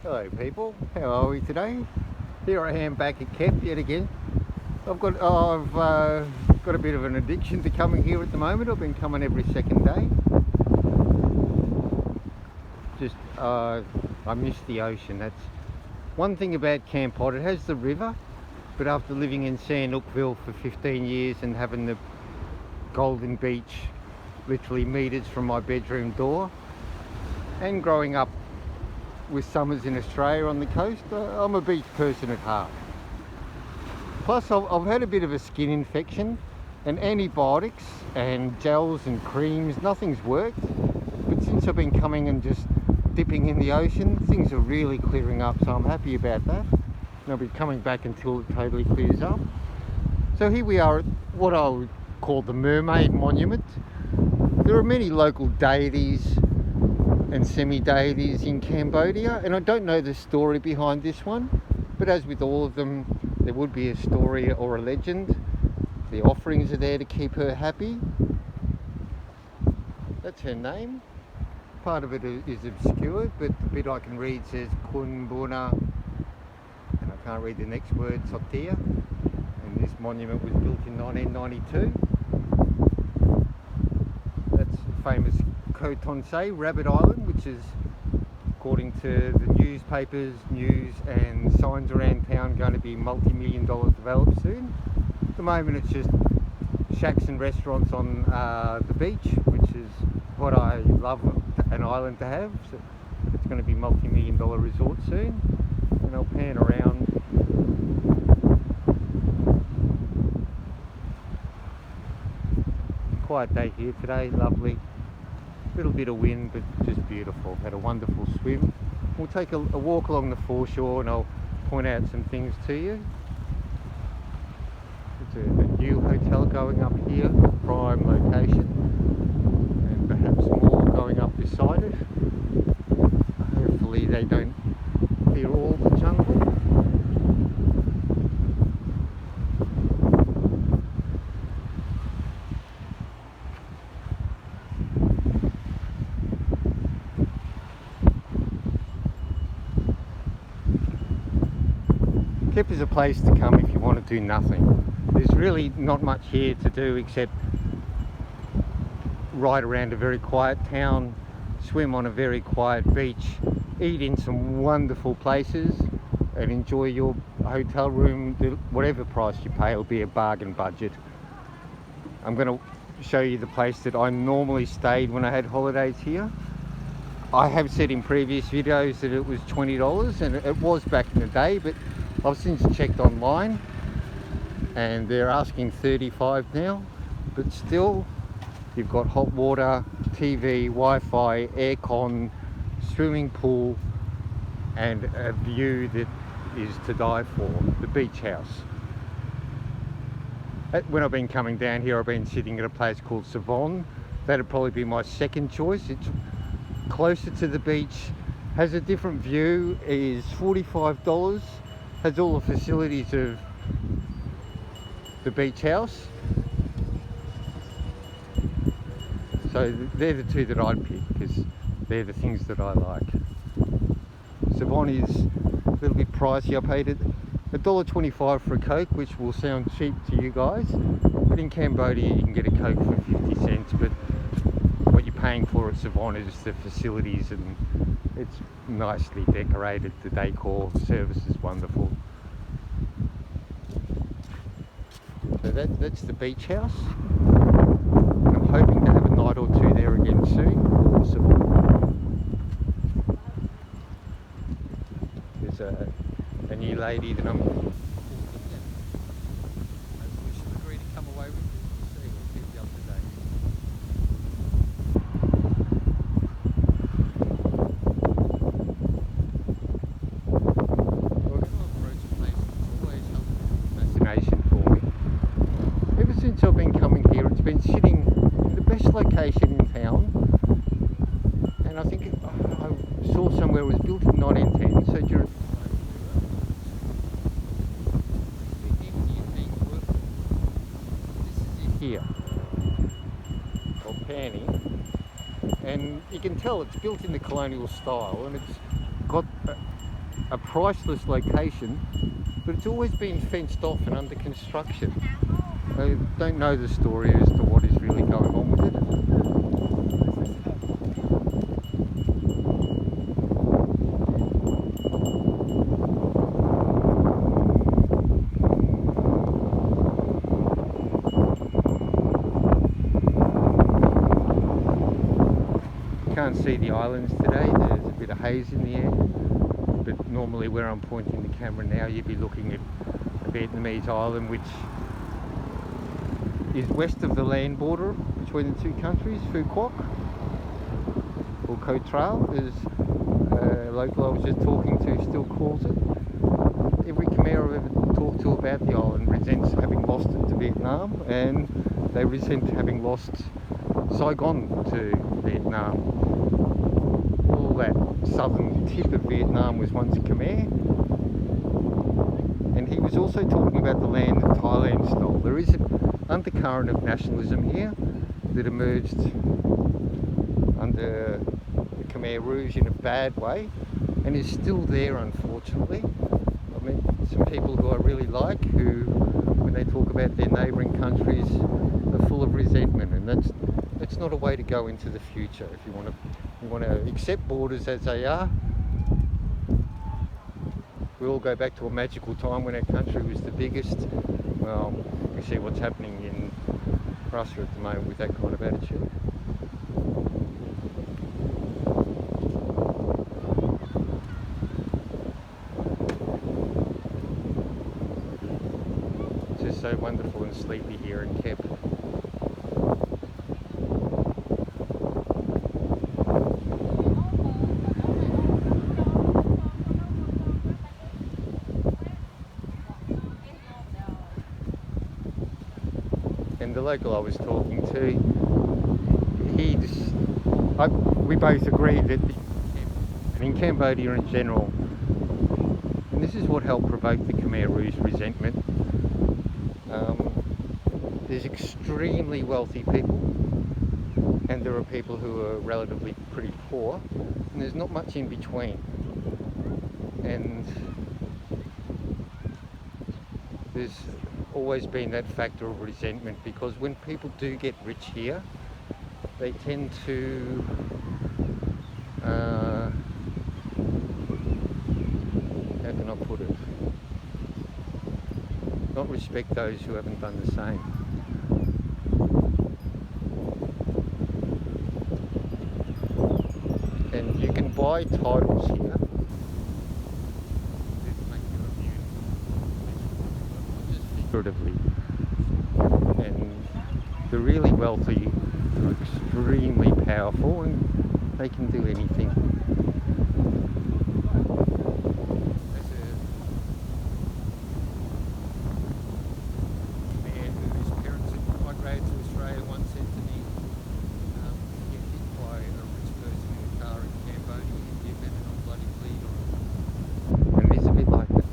Hello people, how are we today? Here I am back at Kep yet again. I've got a bit of an addiction to coming here at the moment. I've been coming every second day. I miss the ocean. That's one thing about Camp Pot. It has the river, but after living in Sandhookville for 15 years and having the Golden Beach literally meters from my bedroom door, and growing up with summers in Australia on the coast, I'm a beach person at heart. Plus I've had a bit of a skin infection, and antibiotics and gels and creams, nothing's worked. But since I've been coming and just dipping in the ocean, things are really clearing up, so I'm happy about that. And I'll be coming back until it totally clears up. So here we are at what I would call the Mermaid Monument. There are many local deities and semi-deities in Cambodia, and I don't know the story behind this one, but as with all of them, there would be a story or a legend. The offerings are there to keep her happy. That's her name. Part of it is obscured, but the bit I can read says Kun Buna, and I can't read the next word, Sotia. And this monument was built in 1992. That's famous Koh Tonsei, Rabbit Island, which is, according to the newspapers, news and signs around town, going to be multi-million-dollar developed soon. At the moment it's just shacks and restaurants on the beach, which is what I love an island to have. So it's going to be multi-million-dollar resort soon, and I'll pan around. Quiet day here today, lovely. Little bit of wind, but just beautiful. Had a wonderful swim. We'll take a walk along the foreshore and I'll point out some things to you. It's a new hotel going up here, prime location, and perhaps more going up beside it. Hopefully they don't clear all the jungle. Kep is a place to come if you want to do nothing. There's really not much here to do except ride around a very quiet town, swim on a very quiet beach, eat in some wonderful places, and enjoy your hotel room. Whatever price you pay will be a bargain budget. I'm going to show you the place that I normally stayed when I had holidays here. I have said in previous videos that it was $20, and it was back in the day, but I've since checked online and they're asking $35 now. But still, you've got hot water, TV, Wi-Fi, aircon, swimming pool, and a view that is to die for, the beach house. When I've been coming down here, I've been sitting at a place called Savon. That'd probably be my second choice. It's closer to the beach, has a different view, is $45, has all the facilities of the beach house. So they're the two that I'd pick because they're the things that I like. Savon is a little bit pricey. I paid $1.25 for a Coke, which will sound cheap to you guys, but in Cambodia you can get a Coke for 50 cents, but what you're paying for at Savon is the facilities, and it's nicely decorated. The decor service is wonderful. So that's the beach house. I'm hoping to have a night or two there again soon. There's a new lady that I'm hopefully she'll agree to come away with me. See, we'll keep you up to date. We're going to approach a place that's always held a fascination for me. Ever since I've been coming here, it's been sitting in the best location in town, and I think I saw somewhere it was built in 1910, so during here, or Panny, and you can tell it's built in the colonial style, and it's got a priceless location, but it's always been fenced off and under construction. I don't know the story as to what is really going on with it. Can't see the islands today, there's a bit of haze in the air, but normally where I'm pointing the camera now you'd be looking at a Vietnamese island which is west of the land border between the two countries, Phu Quoc, or Co Trail as a local I was just talking to still calls it. Every Khmer I've ever talked to about the island resents having lost it to Vietnam, and they resent having lost Saigon to Vietnam. All that southern tip of Vietnam was once Khmer, and he was also talking about the land that Thailand stole. There is an undercurrent of nationalism here that emerged under the Khmer Rouge in a bad way and is still there, unfortunately. I mean, some people who I really like who, when they talk about their neighbouring countries, are full of resentment, and that's not a way to go into the future. If you want to accept borders as they are, we all go back to a magical time when our country was the biggest. Well, we see what's happening in Russia at the moment with that kind of attitude. It's just so wonderful and sleepy here in Kep. And the local I was talking to, we both agreed that in Cambodia in general, and this is what helped provoke the Khmer Rouge resentment, there's extremely wealthy people, and there are people who are relatively pretty poor, and there's not much in between. And there's always been that factor of resentment, because when people do get rich here, they tend to how can I put it, not respect those who haven't done the same. And you can buy titles here. Figuratively, and the really wealthy are extremely powerful and they can do anything. As a man whose parents had migrated to Australia once said to me, you get hit by a rich person in a car in Cambodia, you better not bloody bleed on it. And it is a bit like that.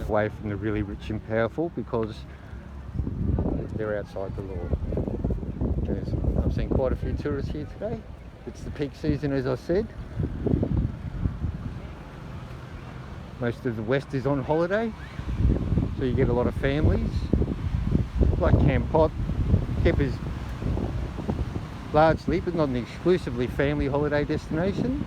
Away from the really rich and powerful, because they're outside the law. I've seen quite a few tourists here today. It's the peak season, as I said. Most of the west is on holiday, so you get a lot of families. Like Camp Pot, Kep is largely, but not exclusively, family holiday destination.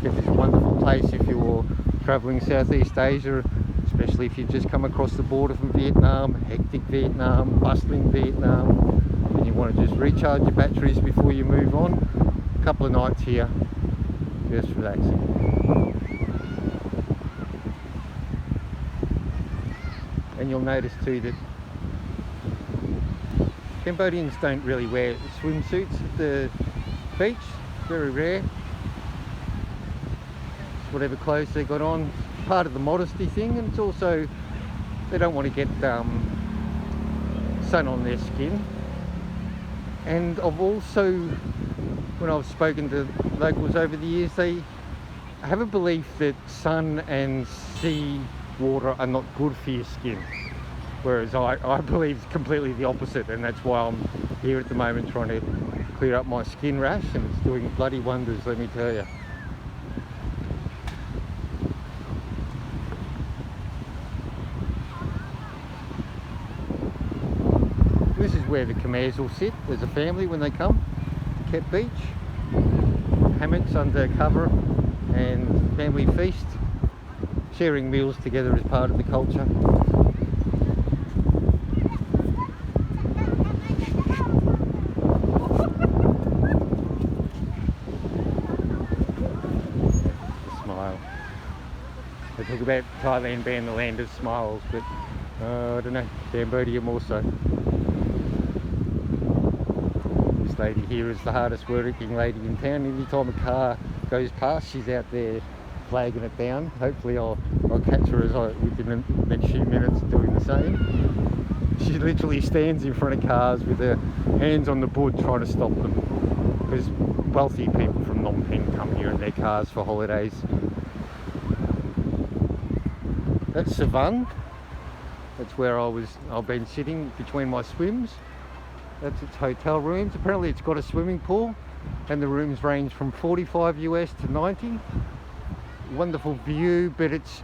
It's a wonderful place if you're travelling Southeast Asia, especially if you've just come across the border from Vietnam, hectic Vietnam, bustling Vietnam, and you want to just recharge your batteries before you move on. A couple of nights here, just relaxing. And you'll notice too that Cambodians don't really wear swimsuits at the beach, very rare. Whatever clothes they got on, part of the modesty thing, and it's also they don't want to get sun on their skin. And I've also, when I've spoken to locals over the years, they have a belief that sun and sea water are not good for your skin, whereas I believe completely the opposite, and that's why I'm here at the moment trying to clear clear up my skin rash, and it's doing bloody wonders, let me tell you. This is where the Khmers will sit as a family when they come. Kep Beach, hammocks under cover and family feast, sharing meals together as part of the culture. Smile. They talk about Thailand being the land of smiles, but I don't know, Cambodia more so. This lady here is the hardest working lady in town. Anytime a car goes past, she's out there flagging it down. Hopefully I'll catch her within the next few minutes doing the same. She literally stands in front of cars with her hands on the board trying to stop them, because wealthy people from Phnom Penh come here in their cars for holidays. That's Savan. That's where I've been sitting between my swims. That's its hotel rooms. Apparently it's got a swimming pool, and the rooms range from 45 US to 90. Wonderful view, but it's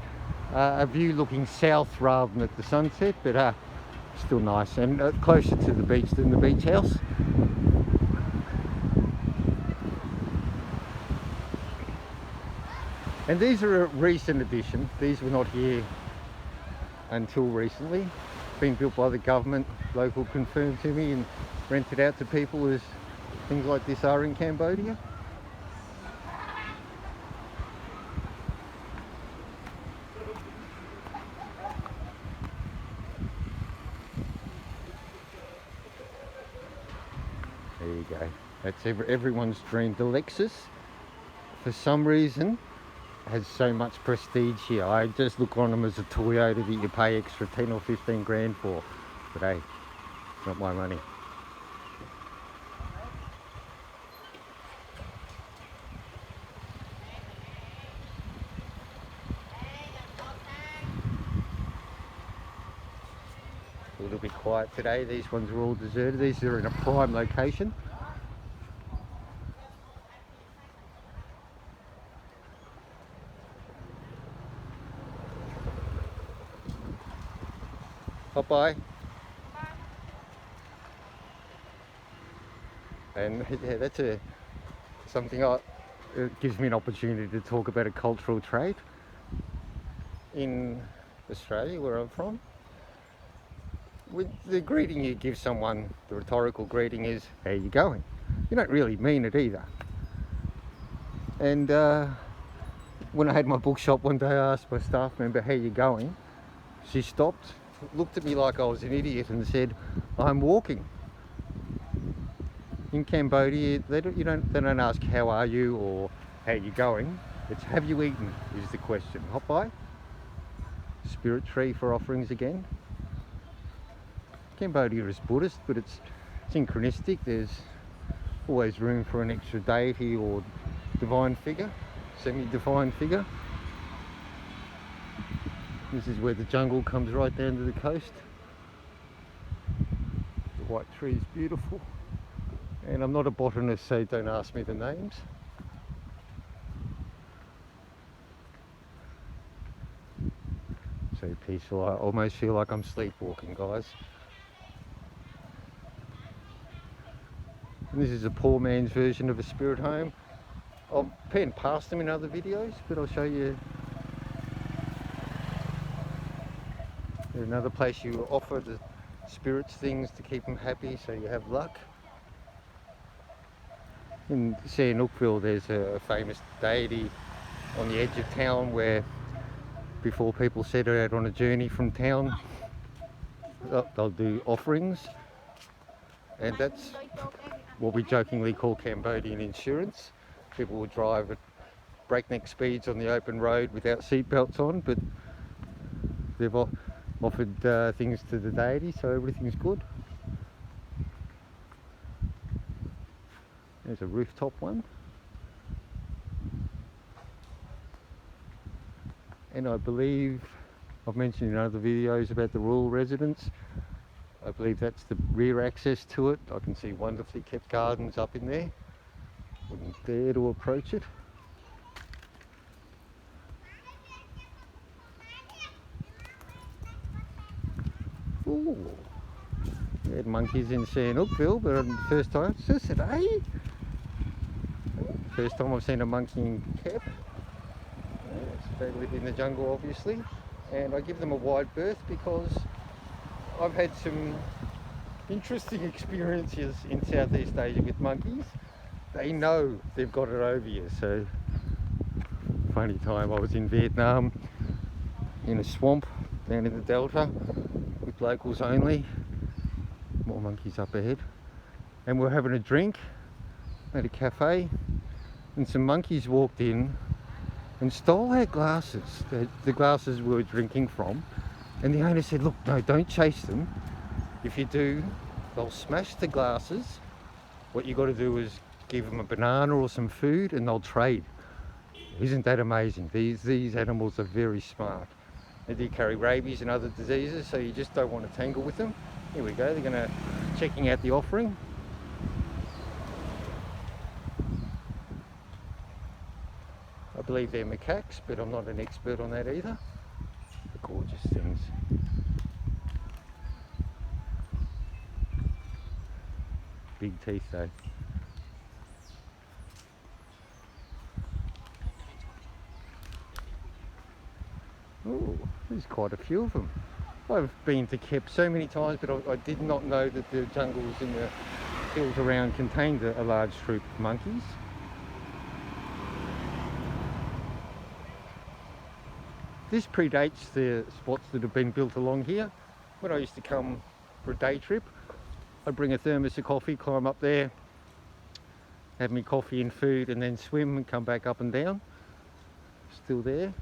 a view looking south rather than at the sunset, but still nice, and closer to the beach than the beach house. And these are a recent addition. These were not here until recently. Been built by the government, local confirmed to me, and rented out to people as things like this are in Cambodia. There you go. That's everyone's dream. The Lexus, for some reason, has so much prestige here. I just look on them as a Toyota that you pay extra 10 or 15 grand for. But hey, it's not my money. A little bit quiet today. These ones are all deserted. These are in a prime location. Bye. And yeah, that's something it gives me an opportunity to talk about a cultural trait in Australia, where I'm from. With the greeting you give someone, the rhetorical greeting is, "How you going?" You don't really mean it either. And when I had my bookshop one day, I asked my staff member, "How you going?" She stopped, looked at me like I was an idiot, and said, "I'm walking." In Cambodia, they don't ask how are you or how you going. It's have you eaten is the question. Hop by. Spirit tree for offerings again. Cambodia is Buddhist, but it's synchronistic. There's always room for an extra deity or divine figure, semi-divine figure. This is where the jungle comes right down to the coast. The white tree is beautiful. And I'm not a botanist, so don't ask me the names. So peaceful. I almost feel like I'm sleepwalking, guys. And this is a poor man's version of a spirit home. I've panned past them in other videos, but I'll show you. There's another place you offer the spirits things to keep them happy, so you have luck. In Sihanoukville, there's a famous deity on the edge of town where, before people set out on a journey from town, they'll do offerings, and that's what we jokingly call Cambodian insurance. People will drive at breakneck speeds on the open road without seatbelts on, but they've offered things to the deity, so everything's good. There's a rooftop one. And I believe, I've mentioned in other videos about the rural residents, I believe that's the rear access to it. I can see wonderfully kept gardens up in there. Wouldn't dare to approach it. Ooh. We had monkeys in Sihanoukville, but the first time, it's just today. First time I've seen a monkey in Kep. They live in the jungle, obviously, and I give them a wide berth because I've had some interesting experiences in Southeast Asia with monkeys. They know they've got it over you. So, funny time, I was in Vietnam in a swamp down in the delta with locals only. More monkeys up ahead, and we're having a drink at a cafe, and some monkeys walked in and stole our glasses, the glasses we were drinking from. And the owner said, look, no, don't chase them. If you do, they'll smash the glasses. What you got to do is give them a banana or some food and they'll trade. Isn't that amazing? These animals are very smart. They do carry rabies and other diseases, so you just don't want to tangle with them. Here we go, they're checking out the offering. I believe they're macaques, but I'm not an expert on that either. They're gorgeous things. Big teeth though. Oh, there's quite a few of them. I've been to Kep so many times, but I did not know that the jungles in the hills around contained a large troop of monkeys. This predates the spots that have been built along here. When I used to come for a day trip, I'd bring a thermos of coffee, climb up there, have me coffee and food, and then swim and come back up and down. Still there.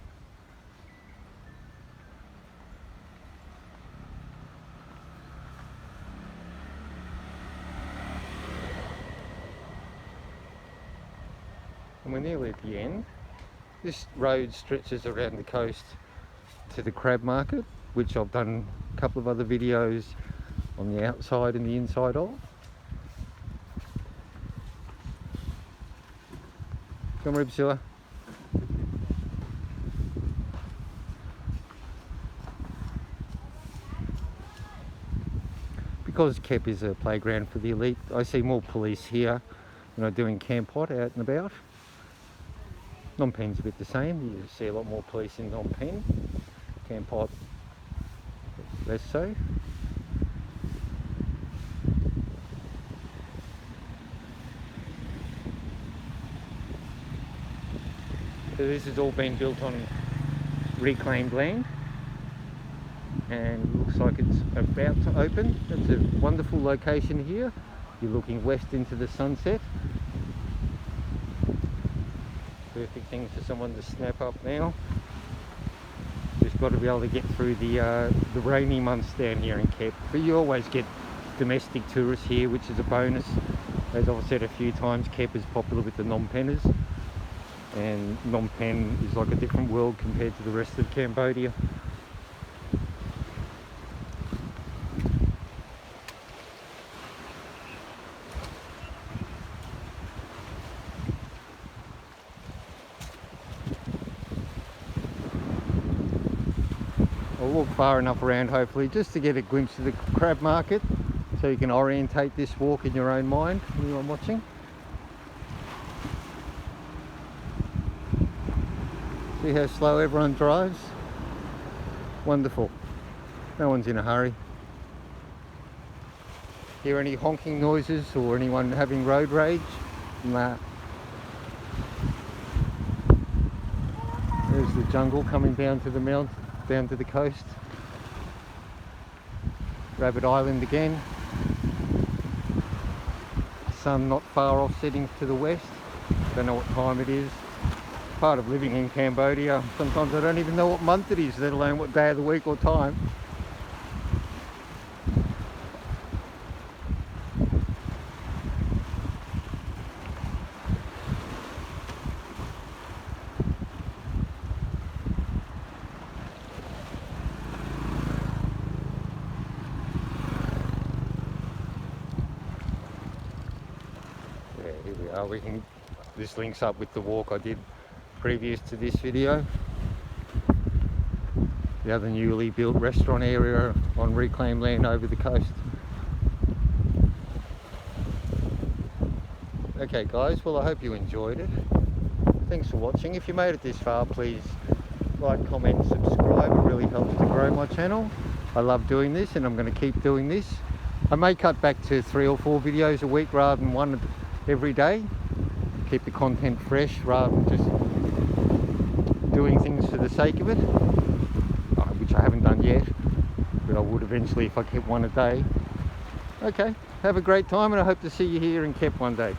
And we're nearly at the end. This road stretches around the coast to the crab market, which I've done a couple of other videos on the outside and the inside of. Come on, Priscilla. Because Kep is a playground for the elite, I see more police here than I do in Camp Pot out and about. Phnom Penh's a bit the same. You see a lot more police in Phnom Penh. Camp Pot, less so. So this has all been built on reclaimed land, and it looks like it's about to open. It's a wonderful location here. You're looking west into the sunset. Perfect thing for someone to snap up now. Just got to be able to get through the rainy months down here in Kep. But you always get domestic tourists here, which is a bonus. As I've said a few times, Kep is popular with the Phnom Penhers, and Phnom Penh is like a different world compared to the rest of Cambodia. I'll walk far enough around hopefully just to get a glimpse of the crab market, so you can orientate this walk in your own mind, anyone watching. See how slow everyone drives? Wonderful. No one's in a hurry. Hear any honking noises or anyone having road rage? Nah. There's the jungle coming down to the mount, down to the coast. Rabbit Island again. Sun not far off setting to the west. Don't know what time it is. Part of living in Cambodia. Sometimes I don't even know what month it is, let alone what day of the week or time. This links up with the walk I did previous to this video. The other newly built restaurant area on reclaimed land over the coast. Okay guys, well I hope you enjoyed it. Thanks for watching. If you made it this far, please like, comment, subscribe. It really helps to grow my channel. I love doing this and I'm going to keep doing this. I may cut back to 3 or 4 videos a week rather than one every day. Keep the content fresh rather than just doing things for the sake of it, which I haven't done yet, but I would eventually if I kept one a day. Okay, have a great time and I hope to see you here in Kep one day.